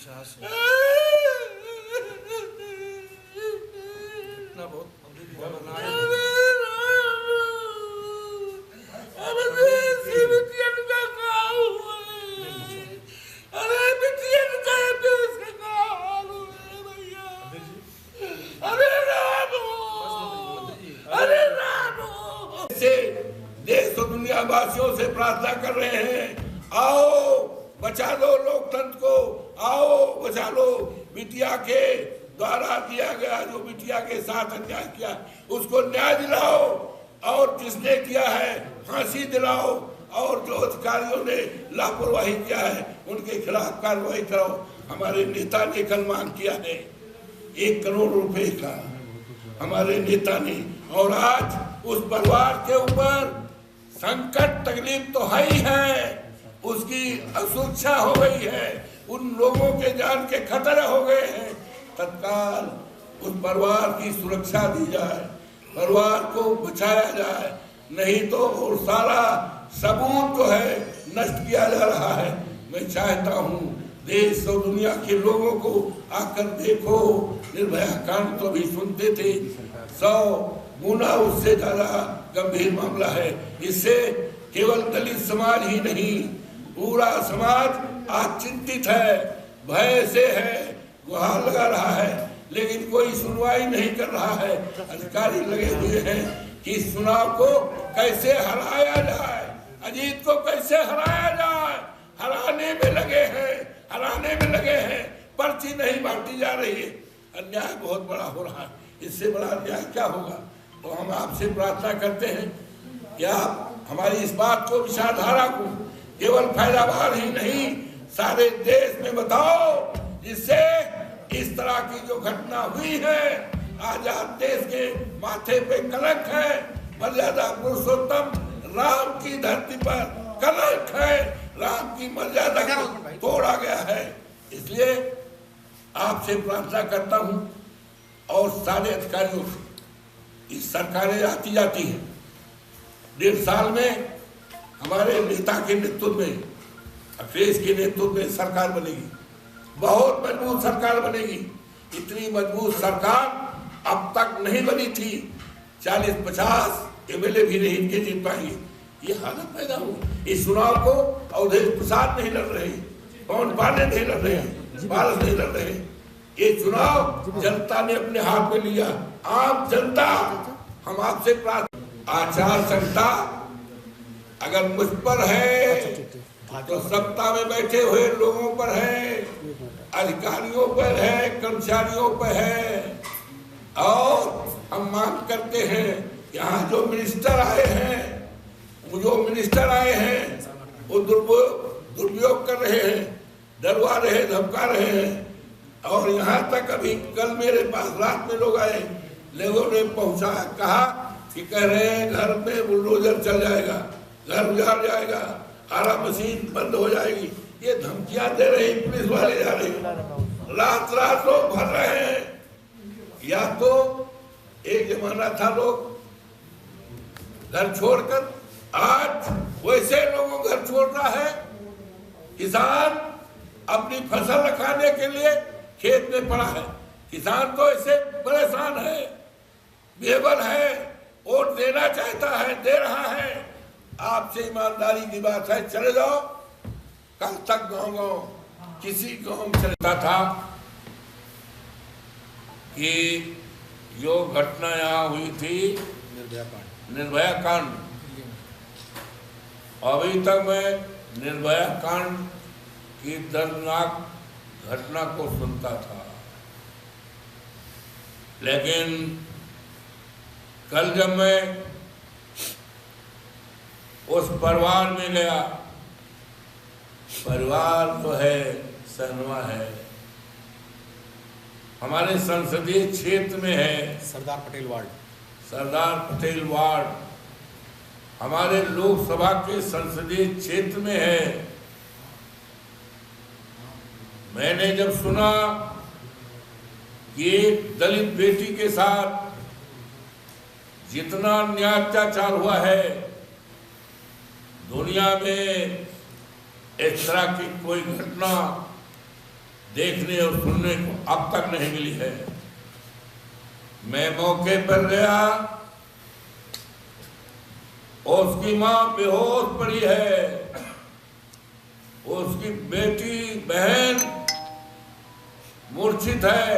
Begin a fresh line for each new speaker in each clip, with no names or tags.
50 इतना बहुत
देश और दुनिया वासियों से प्रार्थना कर रहे हैं, आओ बचा लो लोकतंत्र को, आओ बचा लो। बिटिया के द्वारा दिया गया जो बिटिया के साथ अन्याय किया उसको न्याय दिलाओ, और जिसने किया है फांसी दिलाओ, और जो अधिकारियों ने लापरवाही किया है उनके खिलाफ कार्रवाई कराओ। हमारे नेता ने कल मांग किया है 1 करोड़ रुपए का, हमारे नेता ने, और आज उस परिवार के ऊपर संकट तकलीफ तो है ही है, उसकी असुरक्षा हो गई है, उन लोगों के जान के खतरे हो गए हैं। तत्काल उस परिवार की सुरक्षा दी जाए, परिवार को बचाया जाए, नहीं तो और सारा सबूत जो है नष्ट किया जा रहा है। मैं चाहता हूँ देश और दुनिया के लोगों को आकर देखो, निर्भया कांड तो भी सुनते थे, 100 गुना उससे ज्यादा गंभीर मामला है। इससे केवल दलित समाज ही नहीं, पूरा समाज आज चिंतित है, भय से है, गुहार लगा रहा है, लेकिन कोई सुनवाई नहीं कर रहा है। अधिकारी लगे हुए हैं कि इस चुनाव को कैसे हराया जाए, अजीत को कैसे हराया जाए, हराने में लगे हैं, हराने में लगे हैं। पर्ची नहीं बांटी जा रही है, अन्याय बहुत बड़ा हो रहा है। इससे बड़ा अन्याय क्या होगा? तो हम आपसे प्रार्थना करते हैं कि आप हमारी इस बात को, विचारधारा को केवल फैलाबाद ही नहीं सारे देश में बताओ, जिससे इस तरह की जो घटना हुई है, आजाद देश के माथे पे कलंक है, मर्यादा पुरुषोत्तम राम की धरती पर कलंक है, राम की मर्यादा को तोड़ा गया है। इसलिए आपसे प्रार्थना करता हूं और सारे अधिकारियों से, इस सरकारें आती जाती है, 1.5 साल में हमारे नेता के नेतृत्व में, अखिलेश के नेतृत्व में सरकार बनेगी, बहुत मजबूत सरकार बनेगी। इतनी मजबूत सरकार अब तक नहीं बनी थी, 40-50 एमएलए भी नहीं इनके जीत पाएंगे, ये हालत पैदा हुई। इस चुनाव को अवधेश प्रसाद नहीं लड़ रहे, पवन पांडे नहीं लड़ रहे, पारस नहीं लड़ रहे, ये चुनाव जनता ने अपने हाथ में लिया। आम जनता, हम आपसे प्रार्थना, आचार संहिता अगर मुझ पर है तो सत्ता में बैठे हुए लोगों पर है, अधिकारियों पर है, कर्मचारियों पर है। और हम मांग करते हैं, यहाँ जो मिनिस्टर आए हैं, वो दुरुपयोग कर रहे हैं, डरवा रहे, धमका रहे हैं। और यहाँ तक अभी कल मेरे पास रात में लोग आए, लोगों ने पहुंचा, कहा कि कह रहे हैं घर में बुलडोजर चल जाएगा, घर उजाड़ जाएगा, आरा मशीन बंद हो जाएगी। ये धमकियां दे रहे हैं, पुलिस वाले जा रहे हैं, रात रात लोग भर रहे हैं। या तो एक जमाना था लोग घर छोड़कर, आज वैसे लोगों घर छोड़ रहा है। किसान अपनी फसल रखाने के लिए खेत में पड़ा है, किसान तो ऐसे परेशान है, बेबल है, वोट देना चाहता है, दे रहा है। आपसे ईमानदारी की बात है, चले जाओ। कल तक गांव किसी गांव में चलता था कि जो घटना यहाँ हुई थी निर्भया कांड, अभी तक मैं निर्भया कांड की दर्दनाक घटना को सुनता था, लेकिन कल जब मैं उस परिवार में गया, परिवार तो है, सहनवा है, हमारे संसदीय क्षेत्र में है,
सरदार पटेल वार्ड
हमारे लोकसभा के संसदीय क्षेत्र में है। मैंने जब सुना कि एक दलित बेटी के साथ जितना अन्याय अत्याचार हुआ है, दुनिया में इस तरह की कोई घटना
देखने और सुनने को अब तक नहीं मिली है। मैं मौके पर गया और उसकी मां बेहोश पड़ी है, उसकी बेटी बहन मूर्छित है,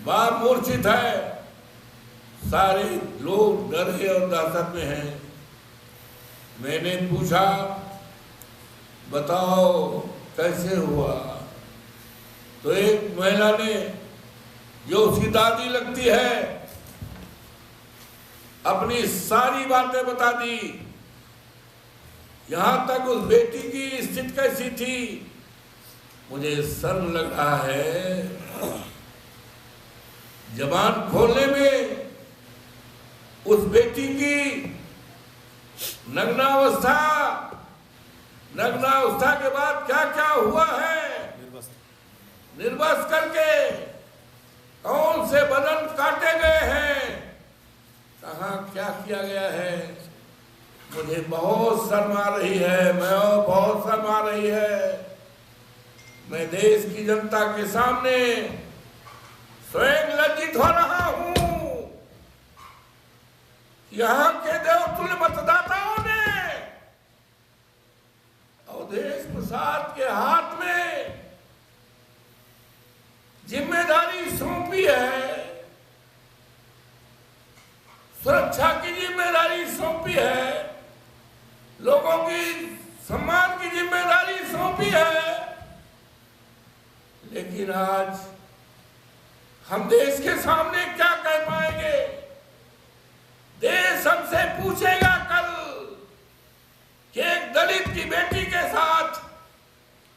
बाप मूर्छित है, सारे लोग डरे और दहशत में हैं। मैंने पूछा बताओ कैसे हुआ, तो एक महिला ने जो उसकी दादी लगती है अपनी सारी बातें बता दी। यहां तक उस बेटी की स्थिति कैसी थी, मुझे शर्म लग रहा है जबान खोलने में। उस बेटी की नग्नावस्था के बाद क्या क्या हुआ है, निर्वस्त्र करके कौन से बदन काटे गए हैं, कहाँ क्या किया गया है, मुझे बहुत शर्म आ रही है, मैं बहुत शर्म आ रही है। मैं देश की जनता के सामने स्वयं लज्जित हो रहा हूं। यहाँ के देवतुल्य मतदाताओं ने अवधेश प्रसाद के हाथ में जिम्मेदारी सौंपी है, सुरक्षा की जिम्मेदारी सौंपी है, लोगों की सम्मान की जिम्मेदारी सौंपी है। लेकिन आज हम देश के सामने क्या कह पाएंगे? देश हमसे पूछेगा कल कि एक दलित की बेटी के साथ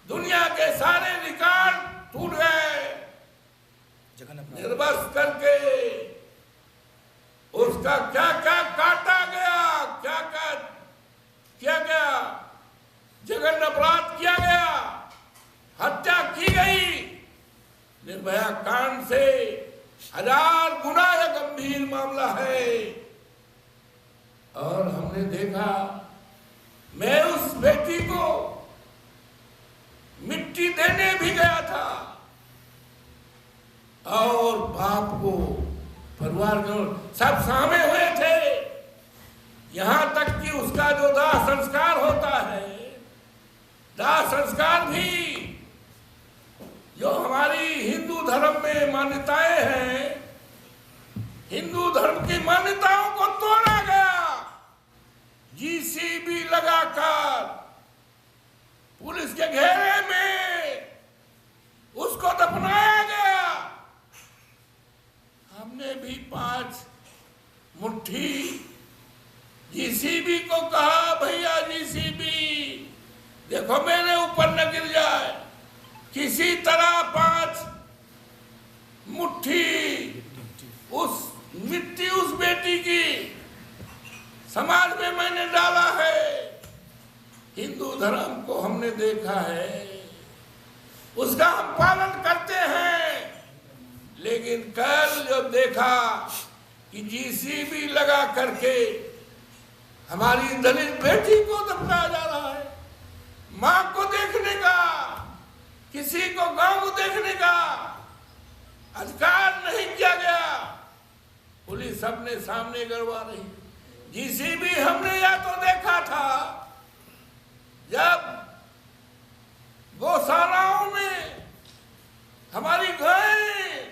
दुनिया के सारे रिकॉर्ड टूट गए, निर्वस्त्र करके उसका क्या क्या काटा गया, क्या क्या किया गया, जघन्य अपराध किया गया, हत्या की गई। निर्भया कांड से 1000 गुना गंभीर मामला है। और हमने देखा, मैं उस बेटी को मिट्टी देने भी गया था और बाप को, परिवार को, सब शामिल हुए थे। यहां तक कि उसका जो दाह संस्कार होता है, दाह संस्कार भी जो हमारी हिंदू धर्म में मान्यताएं हैं, हिंदू धर्म की मान्यताओं को तोड़ा गया। जीसीबी लगाकर पुलिस के घेरे में उसको दफनाया गया। हमने भी 5 मुट्ठी जीसीबी को कहा, भैया जीसीबी देखो मेरे ऊपर न गिर जाए, किसी तरह 5 मुट्ठी उस मिट्टी उस बेटी की समाज में मैंने डाला है। हिंदू धर्म को हमने देखा है, उसका हम पालन करते हैं। लेकिन कल जब देखा कि जीसीबी लगा करके हमारी दलित बेटी को दफनाया जा रहा है, मां को देखने का, किसी को गांव को देखने का अधिकार नहीं किया गया। पुलिस अपने सामने गड़वा रही। जीसीबी हमने या तो देखा था जब गौशालाओं में हमारी गायें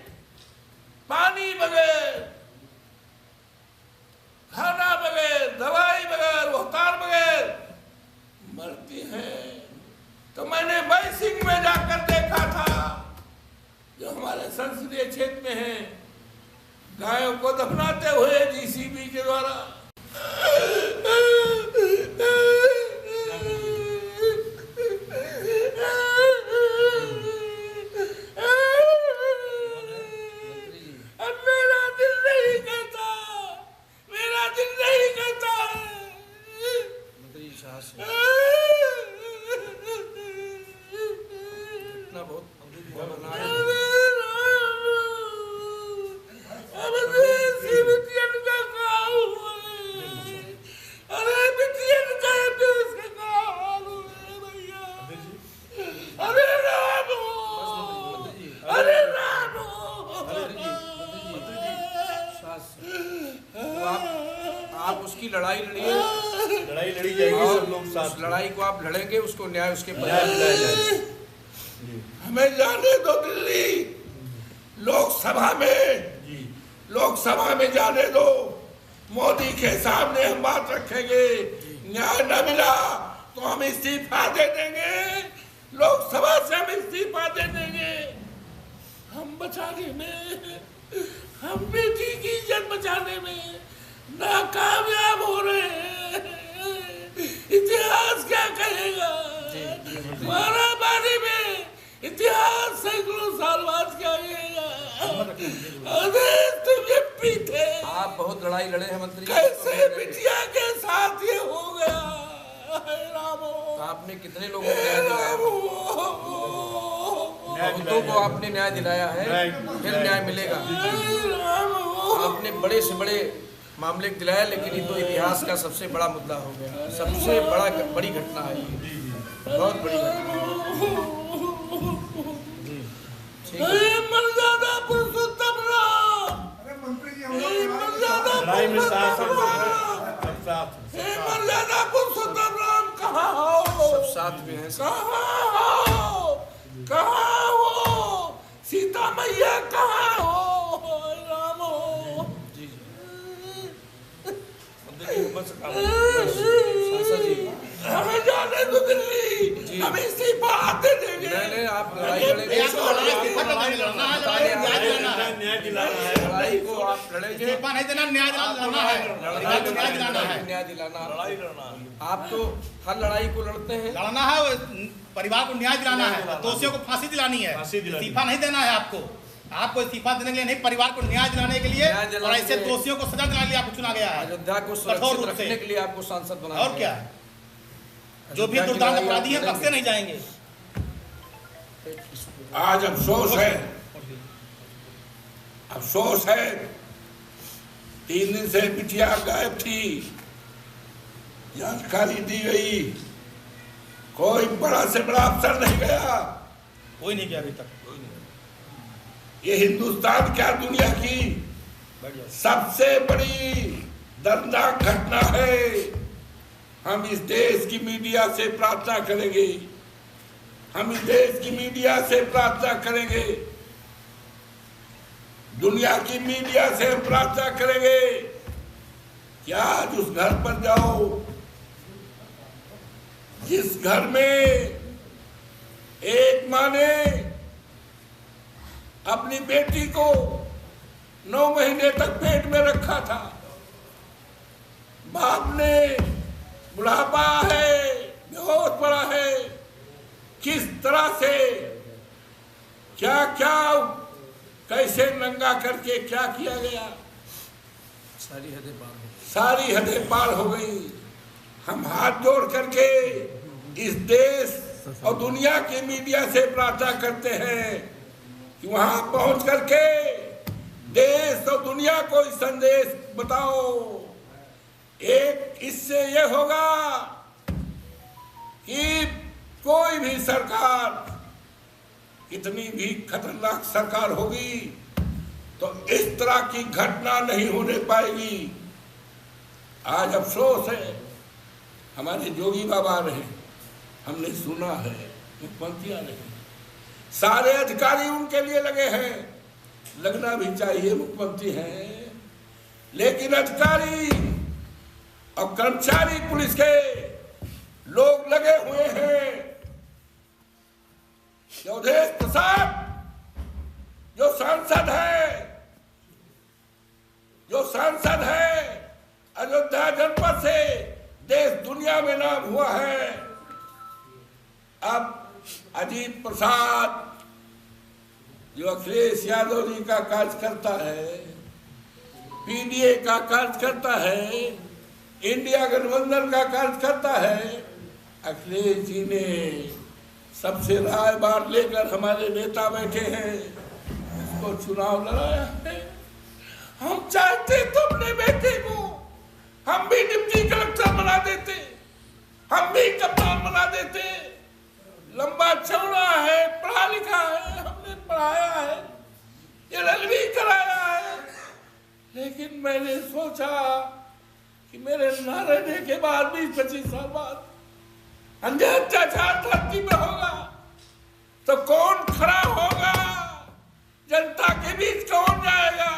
पानी बगैर, खाना बगैर, दवाई बगैर, उपचार बगैर मरती हैं, तो मैंने बैसिंग में जाकर देखा था, जो हमारे संसदीय क्षेत्र में है, गायों को दफनाते हुए जीसीबी के द्वारा। मेरा दिल नहीं कहता, मेरा दिल नहीं कहता। इतना बहुत
की लड़ाई लड़िए,
लड़ाई लड़ी जाएगी, सब लोग
उस
साथ।
लड़ाई को आप लड़ेंगे, उसको न्याय उसके
न्याय दिलाया जाएगा।
हमें जाने दो दिल्ली, लोकसभा में जाने दो। मोदी के सामने हम बात रखेंगे, न्याय न मिला तो हम इस्तीफा दे देंगे, लोकसभा से हम इस्तीफा दे देंगे। हम बचाने में, हम बेटी की इज्जत बचाने में नाकामयाब हो रहे हैं। इतिहास क्या कहेगा? मारामारी में इतिहास सैकड़ों साल बाद क्या कहेगा? अरे तुम ये पीते,
आप बहुत लड़ाई लड़े हैं मंत्री जी।
कैसे बिटिया के साथ ये हो गया? रामो,
तो आपने कितने लोगों को न्याय दिलाया? बहुतों को आपने न्याय दिलाया है, फिर न्याय मिलेगा। आपने बड़े से बड़े मामले दिलाया, लेकिन ये तो इतिहास का सबसे बड़ा मुद्दा हो गया, सबसे बड़ी घटना है ये, बहुत बड़ी घटना है। ठीक है।
मर्यादा पुरुषोत्तम राम,
लड़ाई में साथ सब साथ।
मर्यादा पुरुषोत्तम राम कहाँ हो?
सब साथ में हैं।
कहाँ हो? सीता मैया कहाँ हो? राम हो।
सांसद जी,
हमें जाने दो दिल्ली, हम इस्तीफा दे देंगे।
नहीं, आप लड़ाई लड़ेंगे,
न्याय दिलाना है।
लड़ाई को आप लड़ेंगे,
नहीं देना, न्याय दिलाना है,
न्याय दिलाना। आप तो हर लड़ाई को लड़ते हैं।
लड़ना है, परिवार को न्याय दिलाना है, दोषियों को फांसी दिलानी है, इस्तीफा नहीं देना है आपको इस्तीफा देने के लिए नहीं, परिवार को न्याय दिलाने के लिए और ऐसे दोषियों को सजा दिलाने के लिए आपको चुना गया है।
अयोध्या को सुरक्षित रखने के लिए आपको सांसद बनाया
और क्या, जो भी दुर्दांत अपराधी है बख्शे नहीं जाएंगे।
आज अफसोस है 3 दिन से बिटिया गायब थी, जानकारी दी गई, कोई बड़ा से बड़ा अफसर नहीं गया।
कोई नहीं गया अभी तक।
ये हिंदुस्तान क्या, दुनिया की सबसे बड़ी दर्दनाक घटना है। हम इस देश की मीडिया से प्रार्थना करेंगे, दुनिया की मीडिया से हम प्रार्थना करेंगे कि आज उस घर पर जाओ जिस घर में एक माँ ने अपनी बेटी को 9 महीने तक पेट में रखा था, बाप ने बुढ़ापा है, बेहोश पड़ा है, किस तरह से क्या कैसे नंगा करके क्या किया गया,
सारी
हदें पार हो गई। हम हाथ जोड़ करके इस देश और दुनिया की मीडिया से प्रार्थना करते हैं कि वहां पहुंच करके देश और दुनिया को इस संदेश बताओ। एक इससे ये होगा कि कोई भी सरकार, कितनी भी खतरनाक सरकार होगी, तो इस तरह की घटना नहीं होने पाएगी। आज अफसोस है, हमारे जोगी बाबा रहे, हमने सुना है, मुख्यमंत्रियां नहीं, सारे अधिकारी उनके लिए लगे हैं, लगना भी चाहिए, मुख्यमंत्री हैं, लेकिन अधिकारी और कर्मचारी पुलिस के लोग लगे हुए हैं। अवधेश प्रसाद जो सांसद है अयोध्या जनपद से, देश दुनिया में नाम हुआ है। अब अजीत प्रसाद जो अखिलेश यादव जी का कार्य करता है, पीडीए का कार्य करता है, इंडिया गठबंधन का कार्य करता है, अखिलेश जी ने सबसे राय बात लेकर हमारे नेता बैठे हैं, उसको चुनाव लड़ाया है। हम चाहते तो अपने बेटे को हम भी डिप्टी कलेक्टर बना देते, हम भी कप्तान बना देते, लंबा चौड़ा है, पढ़ा लिखा है, हमने पढ़ाया है, LLB कराया है, लेकिन मैंने सोचा
कि मेरे न रहने के बाद 20-25 साल बाद अन्य अत्याचार धरती में होगा तो कौन खड़ा होगा? जनता के बीच कौन जाएगा?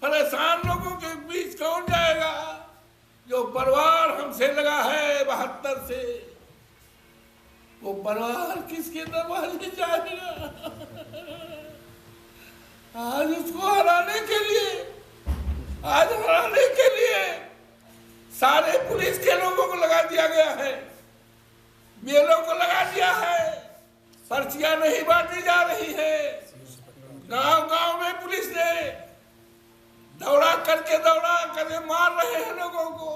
परेशान लोगों के बीच कौन जाएगा? जो परिवार हमसे लगा है 72 से, वो परिवार किसके दरवाजे जाएगा? आज उसको हराने के लिए सारे पुलिस के लोगों को लगा दिया गया है, बेलों को लगा दिया है, पर्चियां नहीं बांटी जा रही है। गांव-गांव में पुलिस ने दौड़ा करके मार रहे हैं लोगों को।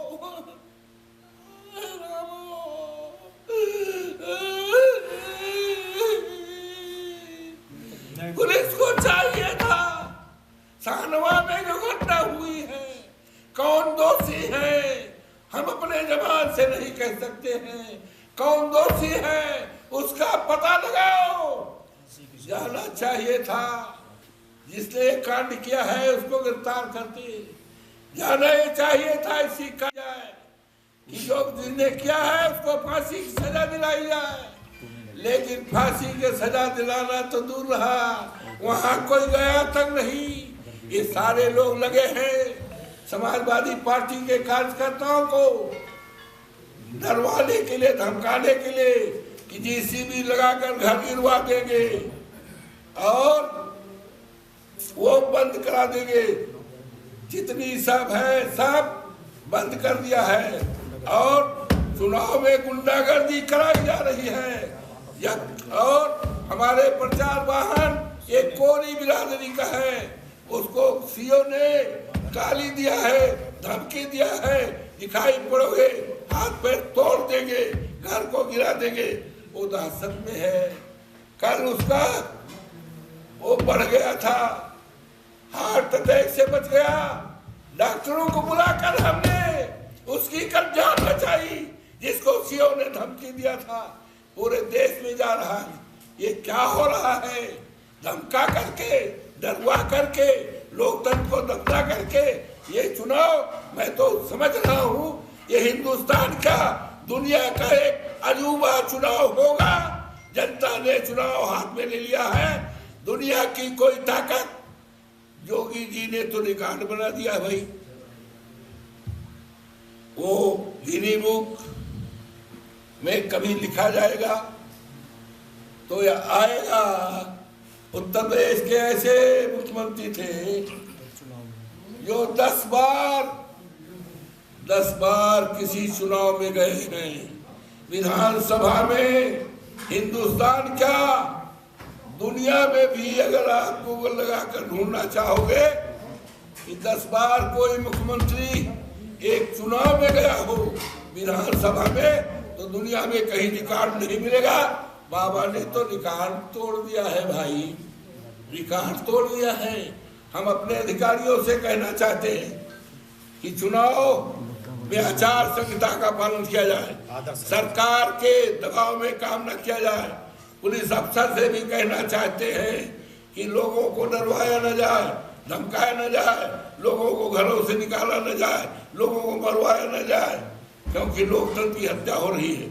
पुलिस को चाहिए था, शाहनवा में जो घटना हुई है, कौन दोषी है हम अपने जबान से नहीं कह सकते हैं। कौन दोषी है उसका पता लगाओ। जाना चाहिए था, जिसने कांड किया है उसको गिरफ्तार करते। जाना ये चाहिए था इसी का जाए कि जो जिसने किया है उसको फांसी की सजा दिलाई जाए। लेकिन फांसी की सजा दिलाना तो दूर रहा, वहां कोई गया तक नहीं। ये सारे लोग लगे हैं समाजवादी पार्टी के कार्यकर्ताओं को डरवाने के लिए, धमकाने के लिए कि जेसीबी लगाकर घर गिरवा देंगे और वो बंद करा देंगे। जितनी सब है सब बंद कर दिया है और चुनाव में गुंडागर्दी कराई जा रही है। और हमारे प्रचार वाहन एक कोरी बिरादरी का है, उसको सीओ ने गाली दिया है, धमकी दिया है, दिखाई पड़ोगे हाथ पैर तोड़ देंगे, घर को गिरा देंगे। वो दहशत में है। कल उसका वो बढ़ गया था, हार्ट अटैक से बच गया। डॉक्टरों को बुलाकर हमने उसकी कल जान बचाई, जिसको सीओ ने धमकी दिया था। पूरे देश में जा रहा है। ये क्या हो रहा है? धमका करके, डरवा करके, लोकतंत्र को दबा करके ये चुनाव, मैं तो समझ रहा हूँ ये हिंदुस्तान का, दुनिया का एक अजूबा चुनाव होगा। जनता ने चुनाव हाथ में ले लिया है। दुनिया की कोई ताकत, योगी जी ने तो रिकॉर्ड बना दिया भाई। वो गिनी बुक में कभी लिखा जाएगा तो यह आएगा। उत्तर प्रदेश के ऐसे मुख्यमंत्री थे जो 10 बार किसी चुनाव में गए हैं। विधानसभा में हिंदुस्तान क्या, दुनिया में भी अगर आप गूगल लगाकर ढूंढना चाहोगे कि 10 बार कोई मुख्यमंत्री एक चुनाव में गया हो विधानसभा में, तो दुनिया में कहीं रिकॉर्ड नहीं मिलेगा। बाबा ने तो रिकॉर्ड तोड़ दिया है भाई, रिकॉर्ड तोड़ दिया है। हम अपने अधिकारियों से कहना चाहते हैं कि चुनाव में आचार संहिता का पालन किया जाए, सरकार के दबाव में काम न किया जाए। पुलिस अफसर से भी कहना चाहते हैं कि लोगों को डरवाया न जाए, धमकाया न जाए, लोगों को घरों से निकाला न जाए, लोगों को मरवाया न जाए, क्योंकि लोकतंत्र की हत्या हो रही है।